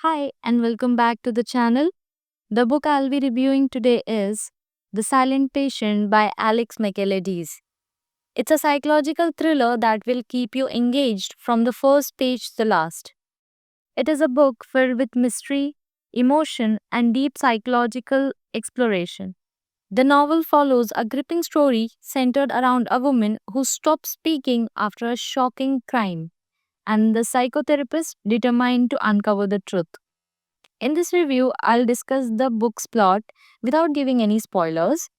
Hi, and welcome back to the channel. The book I'll be reviewing today is The Silent Patient by Alex Michaelides. It's a psychological thriller that will keep you engaged from the first page to the last. It is a book filled with mystery, emotion, and deep psychological exploration. The novel follows a gripping story centered around a woman who stops speaking after a shocking crime, and the psychotherapist determined to uncover the truth. In this review, I'll discuss the book's plot without giving any spoilers,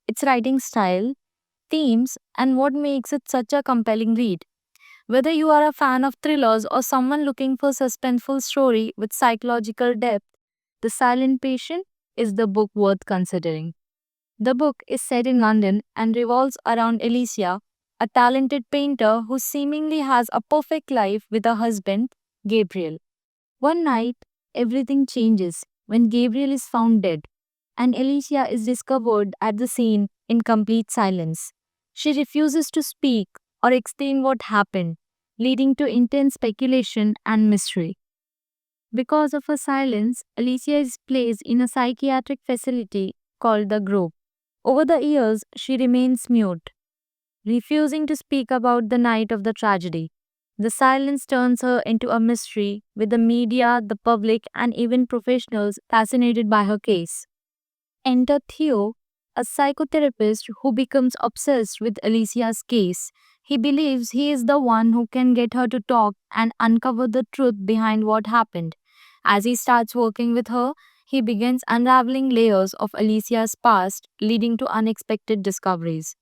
its writing style, themes, and what makes it such a compelling read. Whether you are a fan of thrillers or someone looking for suspenseful story with psychological depth, The Silent Patient is the book worth considering. The book is set in London and revolves around Alicia, a talented painter who seemingly has a perfect life with her husband, Gabriel. One night, everything changes when Gabriel is found dead and Alicia is discovered at the scene in complete silence. She refuses to speak or explain what happened, leading to intense speculation and mystery. Because of her silence, Alicia is placed in a psychiatric facility called the Grove. Over the years, she remains mute, refusing to speak about the night of the tragedy. The silence turns her into a mystery, with the media, the public, and even professionals fascinated by her case. Enter Theo, a psychotherapist who becomes obsessed with Alicia's case. He believes he is the one who can get her to talk and uncover the truth behind what happened. As he starts working with her, he begins unraveling layers of Alicia's past, leading to unexpected discoveries.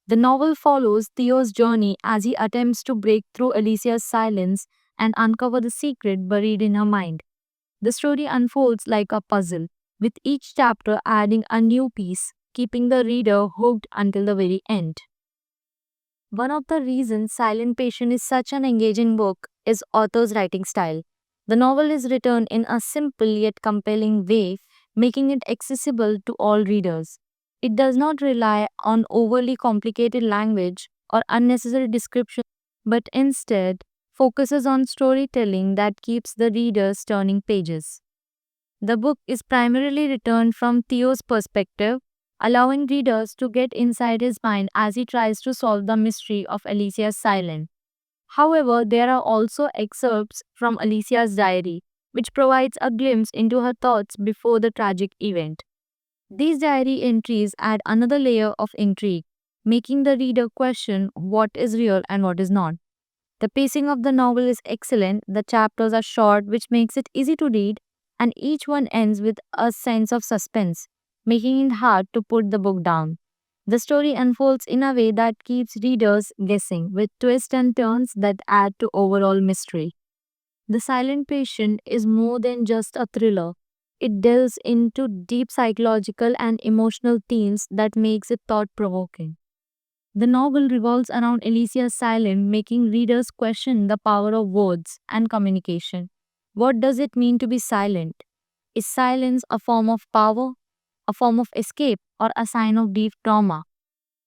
The novel follows Theo's journey as he attempts to break through Alicia's silence and uncover the secret buried in her mind. The story unfolds like a puzzle, with each chapter adding a new piece, keeping the reader hooked until the very end. One of the reasons Silent Patient is such an engaging book is author's writing style. The novel is written in a simple yet compelling way, making it accessible to all readers. It does not rely on overly complicated language or unnecessary description, but instead focuses on storytelling that keeps the readers turning pages. The book is primarily written from Theo's perspective, allowing readers to get inside his mind as he tries to solve the mystery of Alicia's silence. However, there are also excerpts from Alicia's diary, which provides a glimpse into her thoughts before the tragic event. These diary entries add another layer of intrigue, making the reader question what is real and what is not. The pacing of the novel is excellent, the chapters are short, which makes it easy to read, and each one ends with a sense of suspense, making it hard to put the book down. The story unfolds in a way that keeps readers guessing, with twists and turns that add to overall mystery. The Silent Patient is more than just a thriller. It delves into deep psychological and emotional themes that makes it thought-provoking. The novel revolves around Alicia's silence, making readers question the power of words and communication. What does it mean to be silent? Is silence a form of power, a form of escape, or a sign of deep trauma?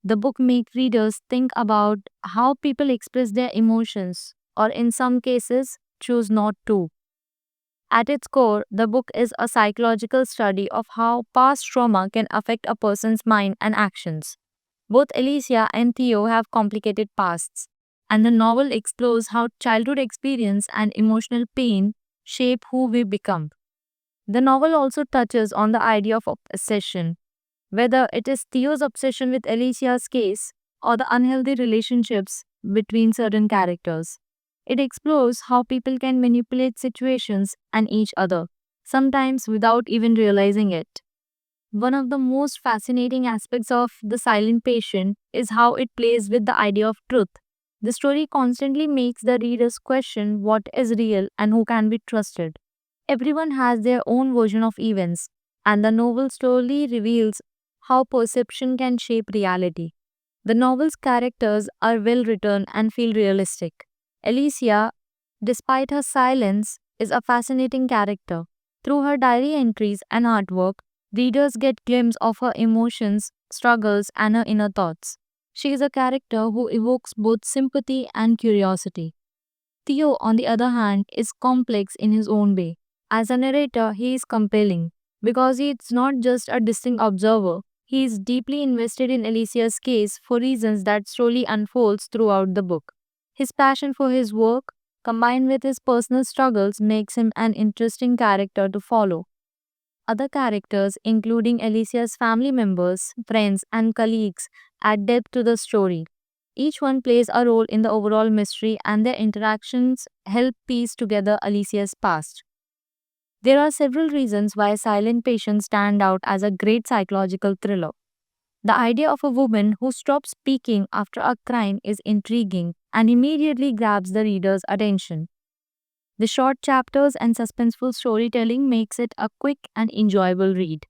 The book makes readers think about how people express their emotions, or in some cases, choose not to. At its core, the book is a psychological study of how past trauma can affect a person's mind and actions. Both Alicia and Theo have complicated pasts, and the novel explores how childhood experience and emotional pain shape who we become. The novel also touches on the idea of obsession, whether it is Theo's obsession with Alicia's case or the unhealthy relationships between certain characters. It explores how people can manipulate situations and each other, sometimes without even realizing it. One of the most fascinating aspects of The Silent Patient is how it plays with the idea of truth. The story constantly makes the readers question what is real and who can be trusted. Everyone has their own version of events, and the novel slowly reveals how perception can shape reality. The novel's characters are well written and feel realistic. Alicia, despite her silence, is a fascinating character. Through her diary entries and artwork, readers get glimpse of her emotions, struggles, and her inner thoughts. She is a character who evokes both sympathy and curiosity. Theo, on the other hand, is complex in his own way. As a narrator, he is compelling because he is not just a distant observer, he is deeply invested in Alicia's case for reasons that slowly unfolds throughout the book. His passion for his work, combined with his personal struggles, makes him an interesting character to follow. Other characters, including Alicia's family members, friends, and colleagues, add depth to the story. Each one plays a role in the overall mystery, and their interactions help piece together Alicia's past. There are several reasons why Silent Patient stand out as a great psychological thriller. The idea of a woman who stops speaking after a crime is intriguing and immediately grabs the reader's attention. The short chapters and suspenseful storytelling makes it a quick and enjoyable read.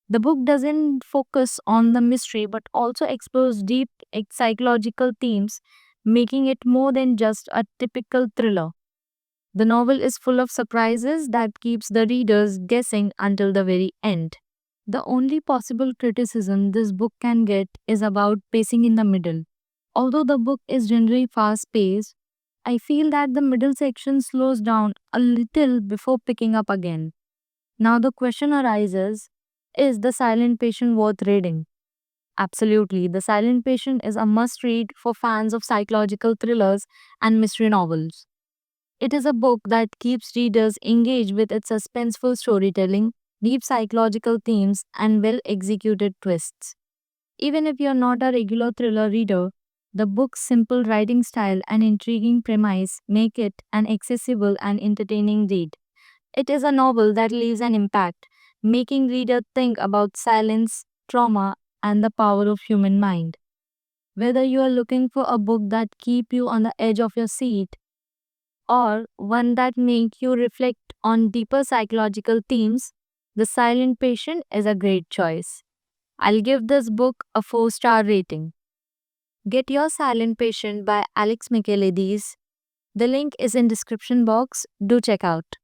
The book doesn't focus on the mystery but also explores deep psychological themes, making it more than just a typical thriller. The novel is full of surprises that keeps the readers guessing until the very end. The only possible criticism this book can get is about pacing in the middle. Although the book is generally fast paced, I feel that the middle section slows down a little before picking up again. Now the question arises, is The Silent Patient worth reading? Absolutely. The Silent Patient is a must read for fans of psychological thrillers and mystery novels. It is a book that keeps readers engaged with its suspenseful storytelling, deep psychological themes, and well executed twists. Even if you're not a regular thriller reader, the book's simple writing style and intriguing premise make it an accessible and entertaining read. It is a novel that leaves an impact, making readers think about silence, trauma, and the power of human mind. Whether you are looking for a book that keep you on the edge of your seat or one that make you reflect on deeper psychological themes, The Silent Patient is a great choice. I'll give this book a 4-star rating. Get Your Silent Patient by Alex Michaelides. The link is in description box. Do check out.